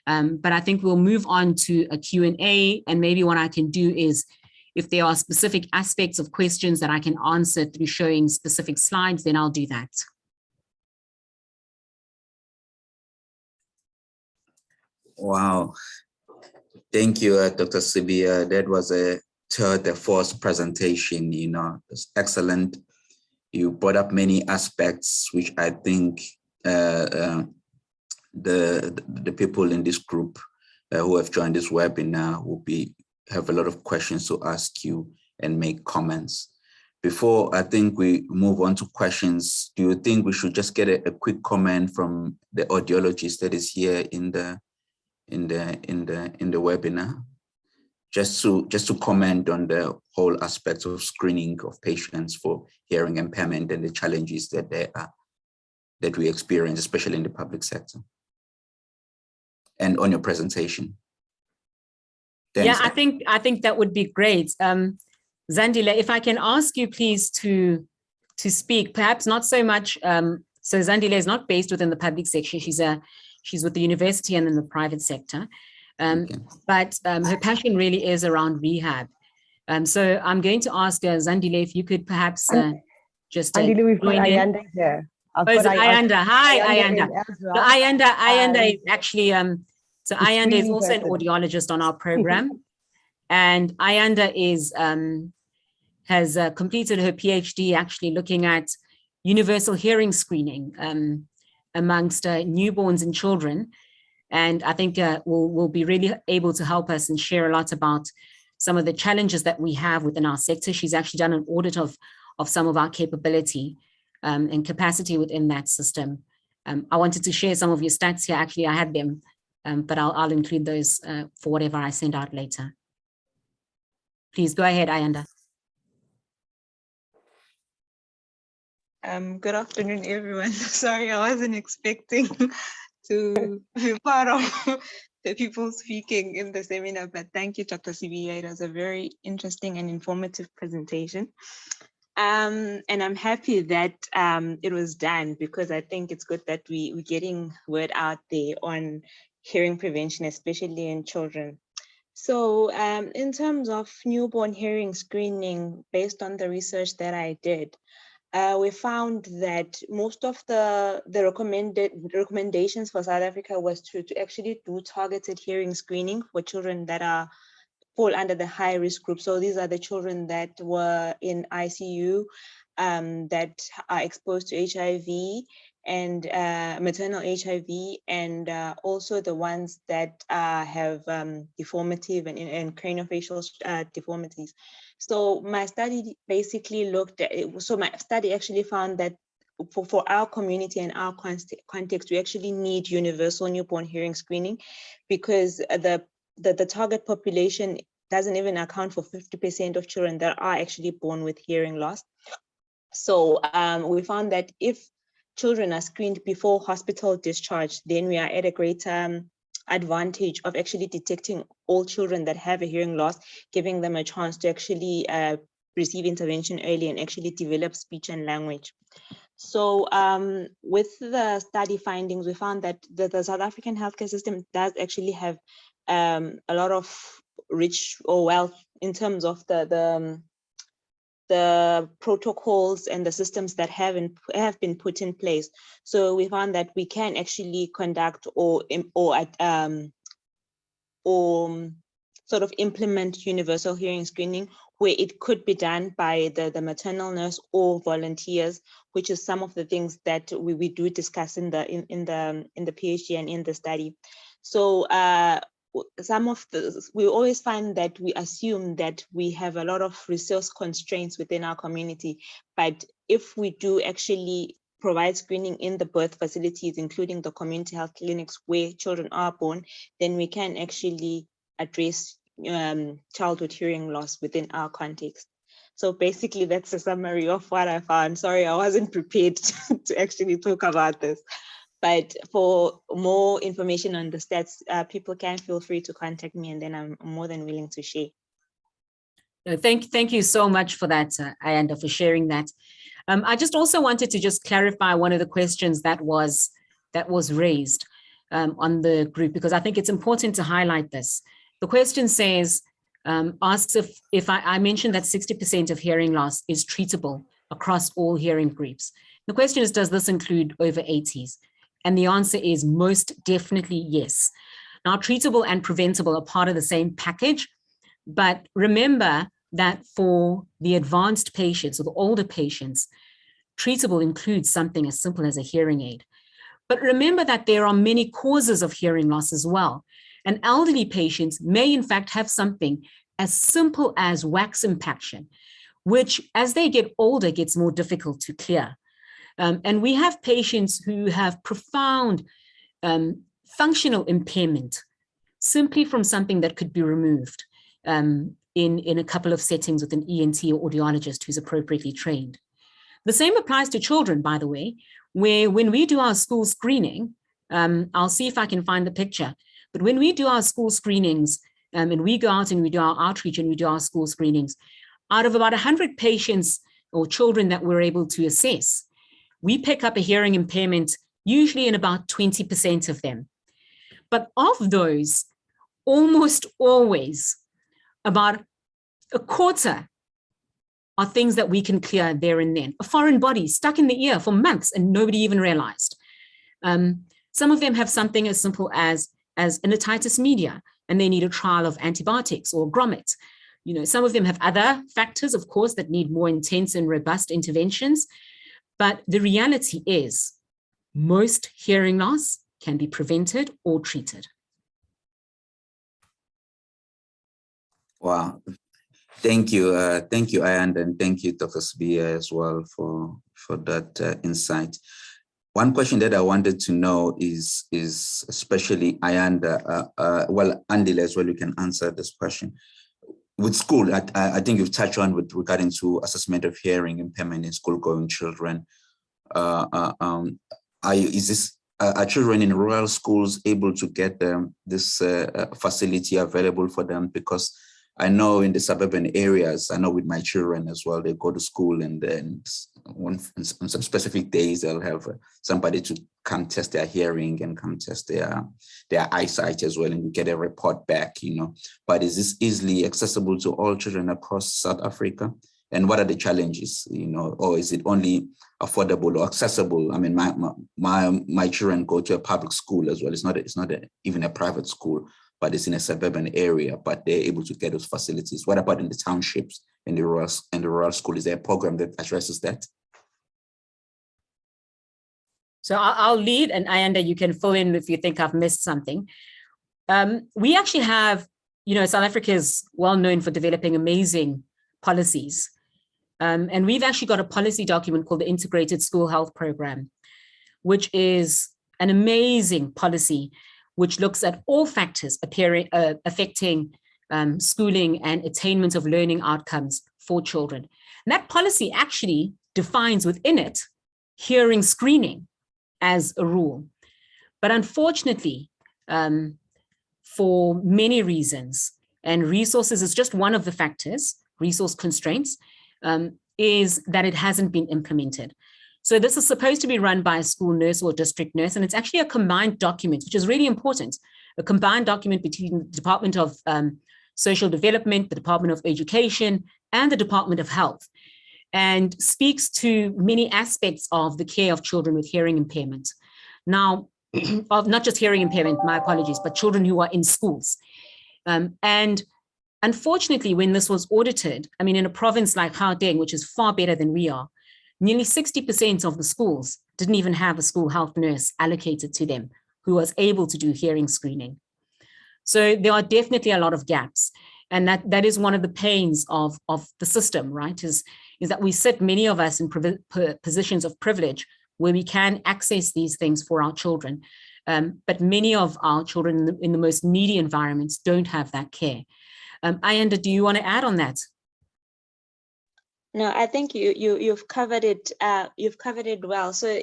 but I think we'll move on to a Q&A, and maybe what I can do is, if there are specific aspects of questions that I can answer through showing specific slides, then I'll do that. Wow. Thank you, Dr. Sibiya. That was a tour de force presentation, it's excellent. You brought up many aspects, which I think the people in this group who have joined this webinar will have a lot of questions to ask you and make comments. Before I think we move on to questions, do you think we should just get a quick comment from the audiologist that is here in the in the webinar, just to comment on the whole aspects of screening of patients for hearing impairment and the challenges that we experience, especially in the public sector, and on your presentation. Thanks. Yeah, I think that would be great. Zandile, if I can ask you please to speak, perhaps not so much. So Zandile is not based within the public sector. She's with the university and in the private sector. But her passion really is around rehab. So I'm going to ask Zandile if you could perhaps just Andile, we've got join in. Ayanda here. Ayanda. Hi, Ayanda. So Ayanda is actually, so the Ayanda is screening also an person. audiologist on our program. And Ayanda has completed her PhD actually looking at universal hearing screening amongst newborns and children. And I think will be really able to help us and share a lot about some of the challenges that we have within our sector. She's actually done an audit of some of our capability and capacity within that system. I wanted to share some of your stats here. Actually, I had them, but I'll include those for whatever I send out later. Please go ahead, Ayanda. Good afternoon, everyone. Sorry, I wasn't expecting to be part of the people speaking in the seminar, but thank you, Dr. Sibiya. It was a very interesting and informative presentation. And I'm happy that it was done, because I think it's good that we're getting word out there on hearing prevention, especially in children. So in terms of newborn hearing screening, based on the research that I did, we found that most of the recommendations for South Africa was to actually do targeted hearing screening for children that fall under the high risk group. So these are the children that were in ICU, that are exposed to HIV and maternal HIV, and also the ones that have deformative and craniofacial deformities. So my study basically looked at it. So my study actually found that for our community and our context, we actually need universal newborn hearing screening, because the target population doesn't even account for 50% of children that are actually born with hearing loss. So we found that if children are screened before hospital discharge, then we are at a greater advantage of actually detecting all children that have a hearing loss, giving them a chance to actually receive intervention early and actually develop speech and language. So with the study findings, we found that the South African healthcare system does actually have a lot of rich or wealth in terms of the protocols and the systems that have been put in place. So we found that we can actually conduct or sort of implement universal hearing screening, where it could be done by the maternal nurse or volunteers, which is some of the things that we do discuss in the PhD and in the study. So we always find that we assume that we have a lot of resource constraints within our community, but if we do actually provide screening in the birth facilities, including the community health clinics where children are born, then we can actually address childhood hearing loss within our context. So basically that's a summary of what I found. Sorry, I wasn't prepared to actually talk about this. But for more information on the stats, people can feel free to contact me, and then I'm more than willing to share. Thank you so much for that, Ayanda, for sharing that. I just also wanted to just clarify one of the questions that was raised on the group, because I think it's important to highlight this. The question says, asks if I mentioned that 60% of hearing loss is treatable across all hearing groups. The question is, does this include over 80s? And the answer is most definitely yes. Now, treatable and preventable are part of the same package, but remember that for the advanced patients or the older patients, treatable includes something as simple as a hearing aid. But remember that there are many causes of hearing loss as well. And elderly patients may in fact have something as simple as wax impaction, which as they get older gets more difficult to clear. And we have patients who have profound functional impairment simply from something that could be removed in a couple of settings with an ENT or audiologist who's appropriately trained. The same applies to children, by the way, where when we do our school screening, I'll see if I can find the picture, but when we do our school screenings and we go out and we do our outreach and we do our school screenings, out of about 100 patients or children that we're able to assess, we pick up a hearing impairment usually in about 20% of them. But of those, almost always, about a quarter are things that we can clear there and then. A foreign body stuck in the ear for months and nobody even realized. Some of them have something as simple as an otitis media, and they need a trial of antibiotics or grommet. You know, some of them have other factors, of course, that need more intense and robust interventions. But the reality is most hearing loss can be prevented or treated. Wow. Thank you, Ayanda, and thank you, Dr. Sibiya, as well for that insight. One question that I wanted to know is especially Ayanda, well, Andile as well, you can answer this question. With school, I think you've touched on with regarding to assessment of hearing impairment in school-going children. Are children in rural schools able to get this facility available for them? Because I know in the suburban areas, I know with my children as well, they go to school and then on some specific days, they'll have somebody to come test their hearing and come test their eyesight as well, and you get a report back, you know. But is this easily accessible to all children across South Africa? And what are the challenges, you know, or is it only affordable or accessible? I mean, my children go to a public school as well. It's not even a private school, but it's in a suburban area, but they're able to get those facilities. What about in the townships and the rural school? Is there a program that addresses that? So I'll lead, and Ayanda, you can fill in if you think I've missed something. We actually have, you know, South Africa is well known for developing amazing policies. And we've actually got a policy document called the Integrated School Health Program, which is an amazing policy which looks at all factors affecting schooling and attainment of learning outcomes for children. And that policy actually defines within it hearing screening as a rule. But unfortunately, for many reasons, and resources is just one of the factors, resource constraints, is that it hasn't been implemented. So this is supposed to be run by a school nurse or district nurse, and it's actually a combined document, which is really important, a combined document between the Department of Social Development, the Department of Education, and the Department of Health, and speaks to many aspects of the care of children with hearing impairment. Now, of not just hearing impairment, my apologies, but children who are in schools. And unfortunately, when this was audited, I mean, in a province like Gauteng, which is far better than we are, nearly 60% of the schools didn't even have a school health nurse allocated to them who was able to do hearing screening. So there are definitely a lot of gaps. And that is one of the pains of the system, right? Is that we sit, many of us, in positions of privilege where we can access these things for our children. But many of our children in the most needy environments don't have that care. Ayanda, do you want to add on that? No, I think you've covered it. You've covered it well. So,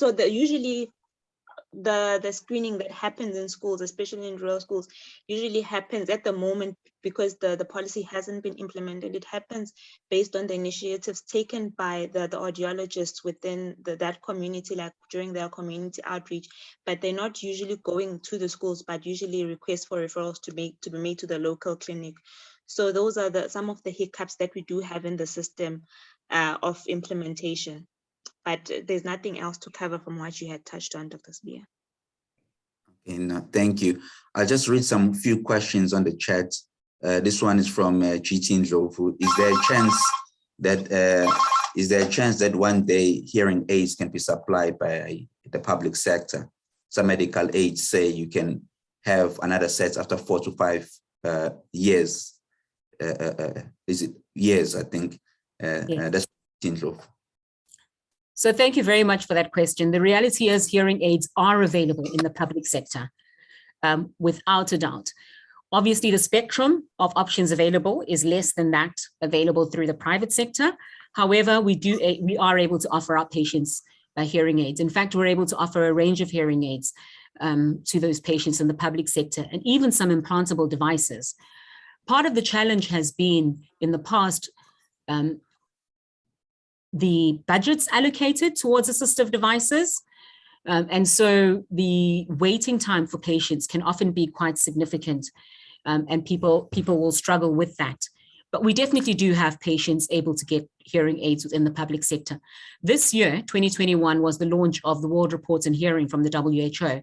usually the screening that happens in schools, especially in rural schools, usually happens at the moment because the policy hasn't been implemented. It happens based on the initiatives taken by the audiologists within that community, like during their community outreach. But they're not usually going to the schools, but usually requests for referrals to be made to the local clinic. So those are some of the hiccups that we do have in the system of implementation. But there's nothing else to cover from what you had touched on, Dr. Sibiya. Okay, no, thank you. I'll just read some few questions on the chat. This one is from Chitin Jofu. Is there a chance that one day hearing aids can be supplied by the public sector? Some medical aids say you can have another set after 4 to 5 years. Is it years? I think that's Chitin Jofu. So thank you very much for that question. The reality is hearing aids are available in the public sector. without a doubt. Obviously, the spectrum of options available is less than that available through the private sector. However, we are able to offer our patients hearing aids. In fact, we're able to offer a range of hearing aids to those patients in the public sector, and even some implantable devices. Part of the challenge has been in the past, the budgets allocated towards assistive devices. And so the waiting time for patients can often be quite significant, and people will struggle with that. But we definitely do have patients able to get hearing aids within the public sector. This year, 2021, was the launch of the World Report on Hearing from the WHO.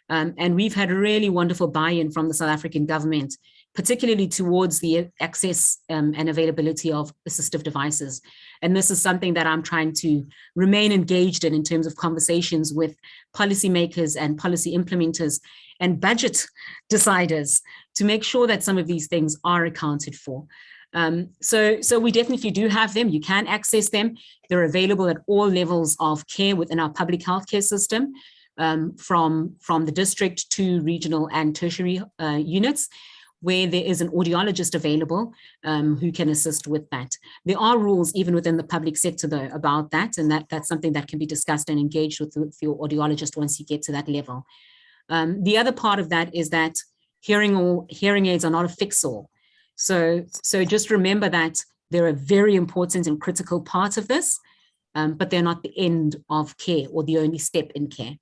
And we've had a really wonderful buy-in from the South African government, particularly towards the access and availability of assistive devices. And this is something that I'm trying to remain engaged in terms of conversations with policymakers and policy implementers and budget deciders to make sure that some of these things are accounted for. So we definitely do have them. You can access them. They're available at all levels of care within our public healthcare system, from the district to regional and tertiary units, where there is an audiologist available who can assist with that. There are rules even within the public sector, though, about that, and that's something that can be discussed and engaged with your audiologist once you get to that level. The other part of that is that hearing aids are not a fix-all. So just remember that they're a very important and critical part of this, but they're not the end of care or the only step in care.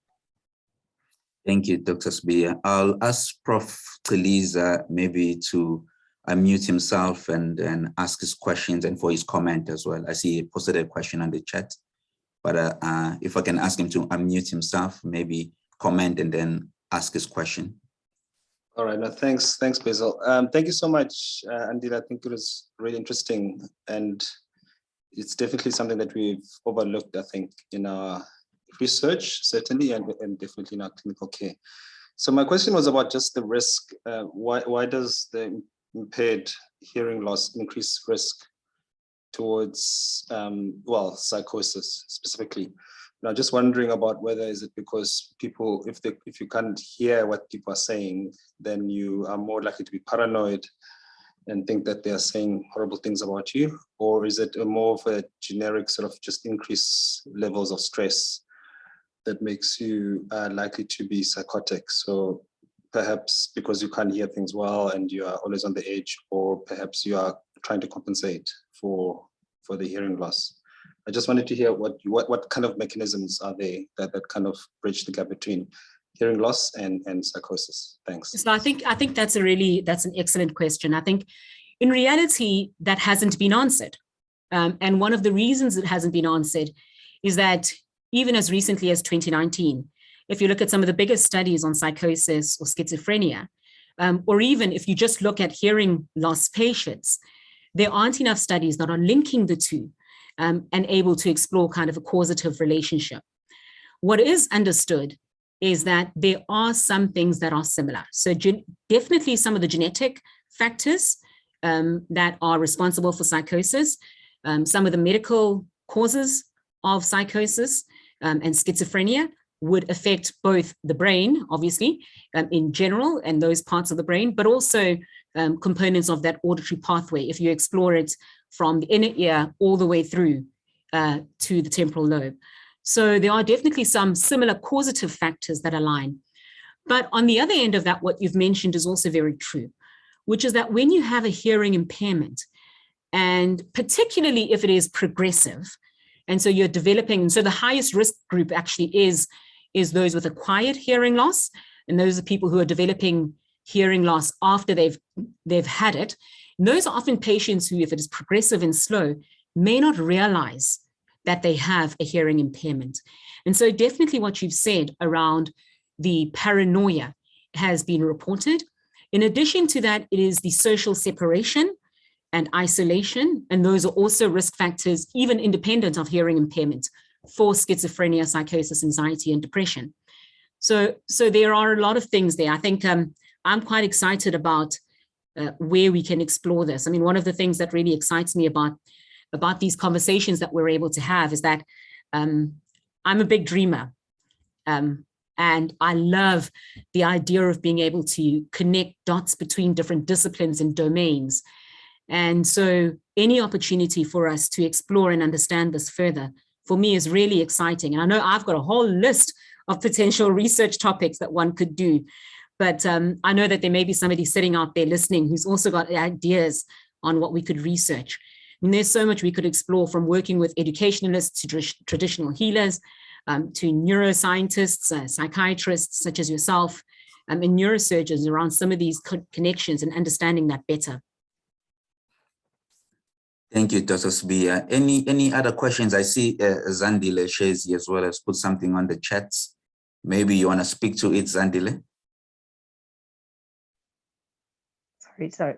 Thank you, Dr. Sibiya. I'll ask Prof. Kaliza maybe to unmute himself and ask his questions and for his comment as well. I see he posted a question on the chat, but if I can ask him to unmute himself, maybe comment and then ask his question. All right, no, thanks, Basil. Thank you so much, Andile. I think it was really interesting, and it's definitely something that we've overlooked, I think, in our research, certainly, and definitely in our clinical care. So my question was about just the risk. Why does the impaired hearing loss increase risk towards, psychosis specifically? Now, just wondering about whether is it because people, if you can't hear what people are saying, then you are more likely to be paranoid and think that they are saying horrible things about you, or is it more of a generic sort of just increased levels of stress that makes you likely to be psychotic? So perhaps because you can't hear things well and you are always on the edge, or perhaps you are trying to compensate for the hearing loss. I just wanted to hear what kind of mechanisms are there that kind of bridge the gap between hearing loss and psychosis. Thanks. So I think that's an excellent question. I think in reality that hasn't been answered, and one of the reasons it hasn't been answered is that even as recently as 2019, if you look at some of the biggest studies on psychosis or schizophrenia, or even if you just look at hearing loss patients, there aren't enough studies that are linking the two and able to explore kind of a causative relationship. What is understood is that there are some things that are similar. So definitely some of the genetic factors that are responsible for psychosis, some of the medical causes of psychosis and schizophrenia would affect both the brain, obviously, in general, and those parts of the brain, but also components of that auditory pathway, if you explore it from the inner ear all the way through to the temporal lobe. So there are definitely some similar causative factors that align. But on the other end of that, what you've mentioned is also very true, which is that when you have a hearing impairment, and particularly if it is progressive, and so you're developing, and so the highest risk group actually is those with acquired hearing loss, and those are people who are developing hearing loss after they've had it. And those are often patients who, if it is progressive and slow, may not realize that they have a hearing impairment. And so definitely what you've said around the paranoia has been reported. In addition to that, it is the social separation and isolation, and those are also risk factors, even independent of hearing impairment, for schizophrenia, psychosis, anxiety, and depression. So there are a lot of things there. I think I'm quite excited about where we can explore this. I mean, one of the things that really excites me about these conversations that we're able to have is that I'm a big dreamer. And I love the idea of being able to connect dots between different disciplines and domains. And so any opportunity for us to explore and understand this further, for me, is really exciting. And I know I've got a whole list of potential research topics that one could do. But I know that there may be somebody sitting out there listening who's also got ideas on what we could research. And there's so much we could explore, from working with educationalists to traditional healers, to neuroscientists, psychiatrists such as yourself, and neurosurgeons around some of these connections and understanding that better. Thank you, Dr. Sibiya. Any other questions? I see Andile Shezi as well has put something on the chats. Maybe you want to speak to it, Andile? Sorry.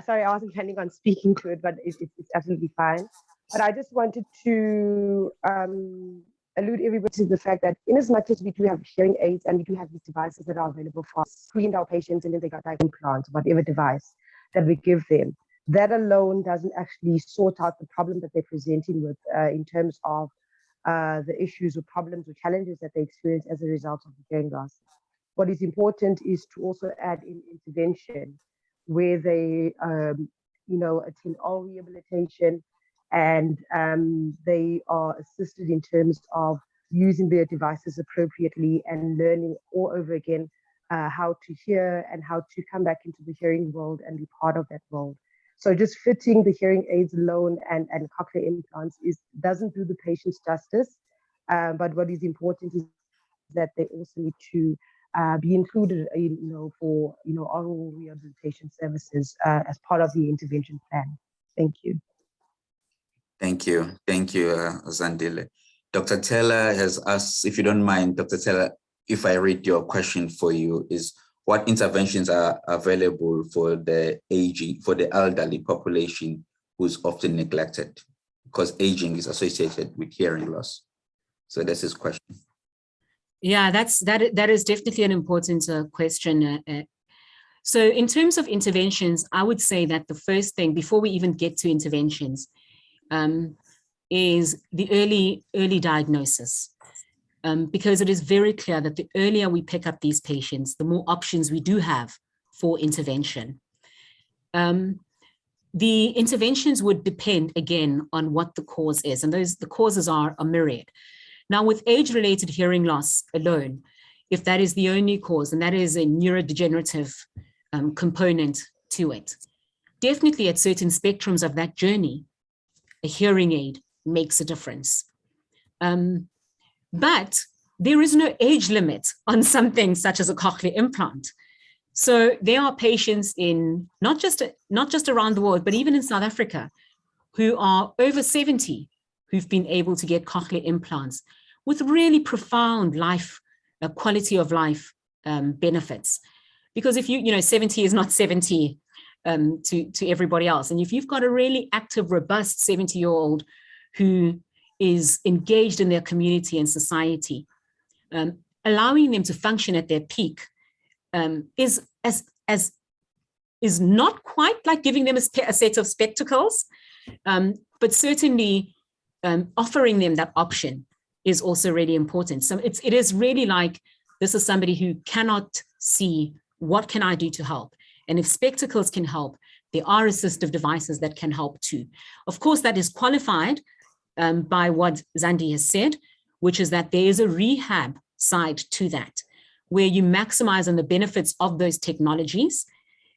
Sorry, I wasn't planning on speaking to it, but it's absolutely fine. But I just wanted to allude everybody to the fact that in as much as we do have hearing aids and we do have these devices that are available for us, screened our patients and then they got like implants, whatever device that we give them, that alone doesn't actually sort out the problem that they're presenting with in terms of the issues or problems or challenges that they experience as a result of the hearing loss. What is important is to also add in intervention where they, attend all rehabilitation and they are assisted in terms of using their devices appropriately and learning all over again how to hear and how to come back into the hearing world and be part of that world. So just fitting the hearing aids alone and cochlear implants doesn't do the patients justice. But what is important is that they also need to be included, for oral rehabilitation services as part of the intervention plan. Thank you. Thank you, Andile. Dr. Taylor has asked, if you don't mind, Dr. Taylor, if I read your question for you, is what interventions are available for the elderly population who's often neglected, because aging is associated with hearing loss? So that's his question. Yeah, that is definitely an important question. So in terms of interventions, I would say that the first thing before we even get to interventions is the early diagnosis. Because it is very clear that the earlier we pick up these patients, the more options we do have for intervention. The interventions would depend, again, on what the cause is, and the causes are a myriad. Now, with age-related hearing loss alone, if that is the only cause, and that is a neurodegenerative component to it, definitely at certain spectrums of that journey, a hearing aid makes a difference. But there is no age limit on something such as a cochlear implant. So there are patients in not just around the world, but even in South Africa, who are over 70, who've been able to get cochlear implants with really profound quality of life benefits. Because if 70 is not 70 to everybody else. And if you've got a really active, robust 70-year-old who is engaged in their community and society, allowing them to function at their peak is not quite like giving them a set of spectacles, but certainly offering them that option is also really important. So it is really like, this is somebody who cannot see, what can I do to help? And if spectacles can help, there are assistive devices that can help too. Of course, that is qualified by what Zandi has said, which is that there is a rehab side to that, where you maximize on the benefits of those technologies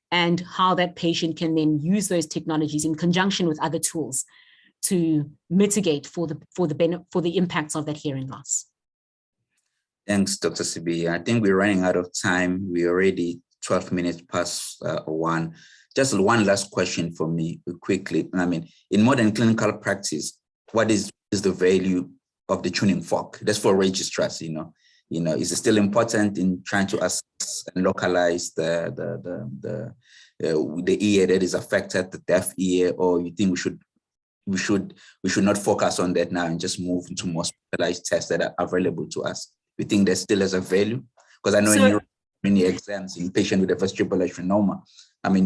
and how that patient can then use those technologies in conjunction with other tools to mitigate for the impacts of that hearing loss. Thanks, Dr. Sibiya. I think we're running out of time. We're already 12 minutes past 1. Just one last question for me quickly. I mean, in modern clinical practice, what is the value of the tuning fork? That's for registrars, is it still important in trying to assess and localize the ear that is affected, the deaf ear, or you think we should not focus on that now and just move into more specialized tests that are available to us? We think that still has a value? Because I know many exams in patient with a vestibular schwannoma. I mean,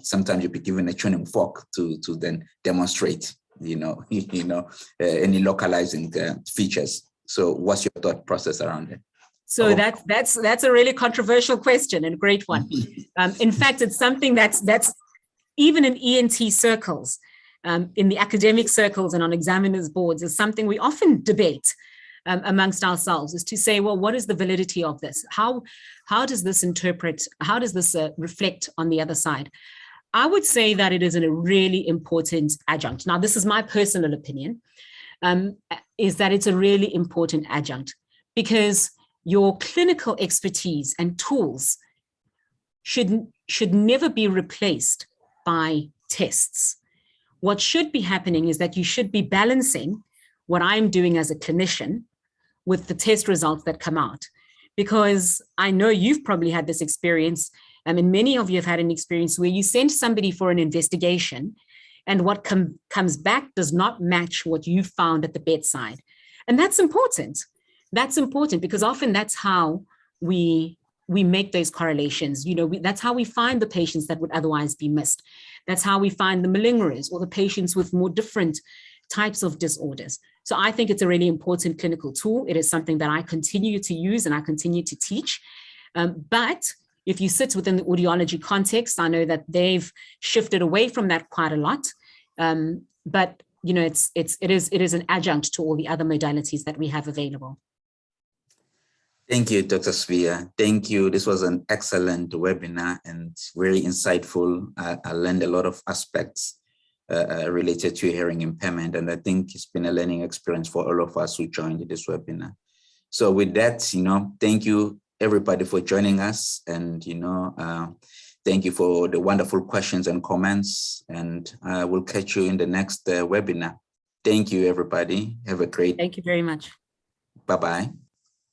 sometimes you'll be given a tuning fork to then demonstrate, any localizing features. So what's your thought process around it? So that's a really controversial question and a great one. In fact, it's something that's even in ENT circles, in the academic circles and on examiners' boards, is something we often debate amongst ourselves, is to say, well, what is the validity of this? How does this reflect on the other side? I would say that it is a really important adjunct. Now, this is my personal opinion, is that it's a really important adjunct, because your clinical expertise and tools should never be replaced by tests. What should be happening is that you should be balancing what I'm doing as a clinician with the test results that come out. Because I know you've probably had this experience, and many of you have had an experience where you send somebody for an investigation and what comes back does not match what you found at the bedside. And that's important. That's important because often that's how we make those correlations. That's how we find the patients that would otherwise be missed. That's how we find the malingerers or the patients with more different types of disorders. So I think it's a really important clinical tool. It is something that I continue to use and I continue to teach. But if you sit within the audiology context, I know that they've shifted away from that quite a lot. But it is an adjunct to all the other modalities that we have available. Thank you, Dr. Sibiya. Thank you. This was an excellent webinar and very insightful. I learned a lot of aspects related to hearing impairment, and I think it's been a learning experience for all of us who joined this webinar. So with that, thank you everybody for joining us, and thank you for the wonderful questions and comments, and we'll catch you in the next webinar. Thank you, everybody. Have a great. Thank you very much. Bye-bye.